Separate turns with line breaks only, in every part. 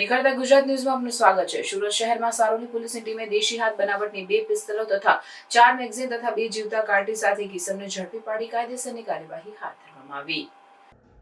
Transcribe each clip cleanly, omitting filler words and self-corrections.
નિખરતા ગુજરાત ન્યૂઝમાં આપનું સ્વાગત છે। સુરત શહેરમાં સારોલી પોલીસની ટીમે દેશી હાથ બનાવટની 2 પિસ્તલો તથા 4 મેગઝીન તથા 2 જીવતા કાર્ટી સાથે એક ઇસમને ઝડપી પાડી કાયદેસરની કાર્યવાહી હાથ ધરવામાં આવી।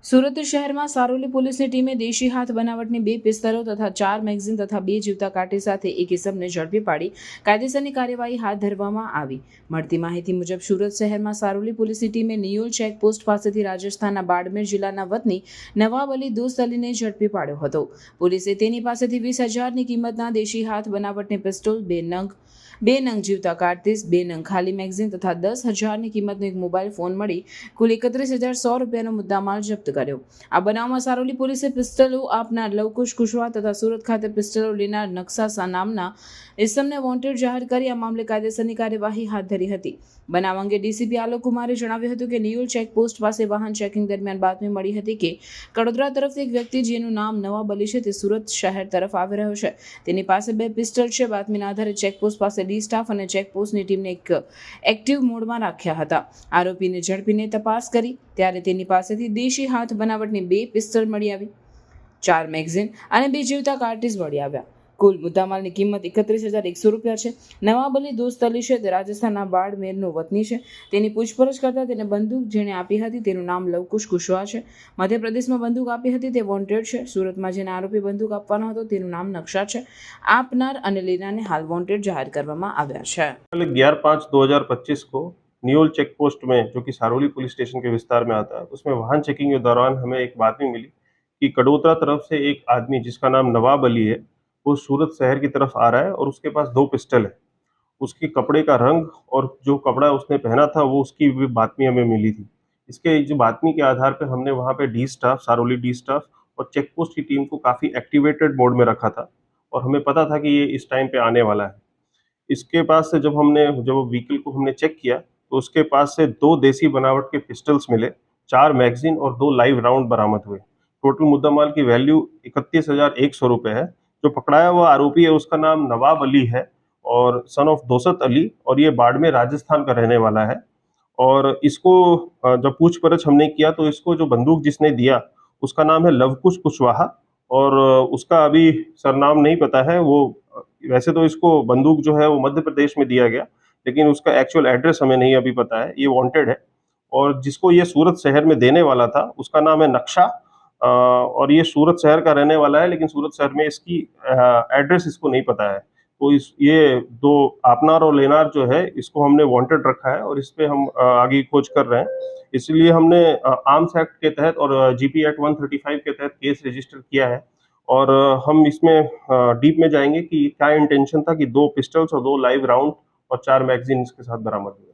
સુરત શહેરમાં સારોલી પોલીસની ટીમે દેશી હાથ બનાવટની 2 પિસ્તલો તથા 4 મેગઝીન તથા 2 જીવતા કાટી સાથે એક ઇસમને ઝડપી પાડી કાયદેસરની કાર્યવાહી હાથ ધરવામાં આવી। મળતી માહિતી મુજબ સુરત શહેરમાં સારોલી પોલીસની ટીમે નિયોલ ચેકપોસ્ટ પાસેથી રાજસ્થાનના બાડમેર જિલ્લાના વતની નવાબ અલી દોસ્ત અલીને ઝડપી પાડ્યો હતો। પોલીસે તેની પાસેથી 20,000ની કિંમતના દેશી હાથ બનાવટની પિસ્તોલ, 2 નંગ જીવતા કારતીસ, 2 નંગ ખાલી મેગઝીન તથા 10,000ની કિંમતનો એક મોબાઈલ ફોન મળી કુલ 31,100 રૂપિયાનો મુદ્દામાલ જપ્ત કર્યો। આ બનાવમાં સારોલી પોલીસે પિસ્તલો આપનાર લવકુશ કુશવાહ તથા સુરત ખાતે પિસ્તલો લેનાર નકશા નામના ઇસમને વોન્ટેડ જાહેર કરી આ મામલે કાયદેસરની કાર્યવાહી હાથ ધરી હતી। બનાવ અંગે ડીસીપી આલોક કુમારે જણાવ્યું હતું કે નિયોલ ચેકપોસ્ટ પાસે વાહન ચેકિંગ દરમિયાન બાતમી મળી હતી કે કડોદરા તરફથી એક વ્યક્તિ જેનું નામ નવાબ અલી છે તે સુરત શહેર તરફ આવી રહ્યો છે। તેની પાસે 2 પિસ્તોલ છે। બાતમીના આધારે ચેકપોસ્ટ પાસે ડી સ્ટાફ અને ચેકપોસ્ટની ટીમને એક એક્ટિવ મોડમાં રાખ્યા હતા। આરોપીને ઝડપીને તપાસ કરી ત્યારે તેની પાસેથી દેશી હાથ બનાવટની 2 પિસ્તોલ મળી આવી, 4 મેગઝીન અને 2 જીવતા કાર્ટીસ મળી આવ્યા। કુલ મુદ્દામાલની કિંમત 31,100 રૂપિયા છે। નવાબ અલી દોસ્ત અલી છે તે રાજસ્થાનના બાડમેરનો વતની છે। તેની પૂછપરછ કરતા તેને બંદૂક જેણે આપી હતી તેનું નામ લવકુશ કુશવાહ છે। મધ્યપ્રદેશમાં બંદૂક આપી હતી તે વોન્ટેડ છે। સુરતમાં જેને આરોપી બંદૂક આપવાનો હતો તેનું નામ નકશા છે। આપનાર અને લેનારને હાલ वॉन्टेड जाहिर કરવામાં આવ્યા છે।
11/5/2025 को नियोल चेक पोस्ट में जो कि सारोली पुलिस स्टेशन के विस्तार में आता है उसमें वाहन चेकिंग के दौरान हमें एक बातमी मिली कि कड़ोतरा तरफ से एक आदमी जिसका नाम नवाब अली है वो सूरत शहर की तरफ आ रहा है और उसके पास 2 पिस्टल है। उसके कपड़े का रंग और जो कपड़ा उसने पहना था वो उसकी भी बातमी हमें मिली थी। इसके जो बातमी के आधार पे हमने वहाँ पे D staff, Saroli D staff और चेक पोस्ट की टीम को काफ़ी एक्टिवेटेड मोड में रखा था और हमें पता था कि ये इस टाइम पे आने वाला है। इसके पास से जब व्हीकल को हमने चेक किया तो उसके पास से 2 देसी बनावट के पिस्टल्स मिले, 4 मैगजीन और 2 लाइव राउंड बरामद हुए। टोटल मुद्दामाल की वैल्यू 31,100 रुपये है। जो पकड़ाया हुआ आरोपी है उसका नाम नवाब अली है और सन ऑफ दोस्त अली और ये बाड़मेर राजस्थान का रहने वाला है। और इसको जब पूछपरछ हमने किया तो इसको जो बंदूक जिसने दिया उसका नाम है लवकुश कुशवाहा और उसका अभी सरनाम नहीं पता है। वो वैसे तो इसको बंदूक जो है वो मध्य प्रदेश में दिया गया लेकिन उसका एक्चुअल एड्रेस हमें नहीं अभी पता है। ये वांटेड है और जिसको ये सूरत शहर में देने वाला था उसका नाम है नक्शा और ये सूरत शहर का रहने वाला है लेकिन सूरत शहर में इसकी एड्रेस इसको नहीं पता है। तो ये 2 आपनार और लेनार जो है इसको हमने वांटेड रखा है और इस पे हम आगे खोज कर रहे हैं। इसलिए हमने आर्म्स एक्ट के तहत और जीपी एक्ट 135 के तहत केस रजिस्टर किया है और हम इसमें डीप में जाएंगे कि क्या इंटेंशन था कि 2 पिस्टल्स और 2 लाइव राउंड और 4 मैगजीन इसके साथ बरामद हुए।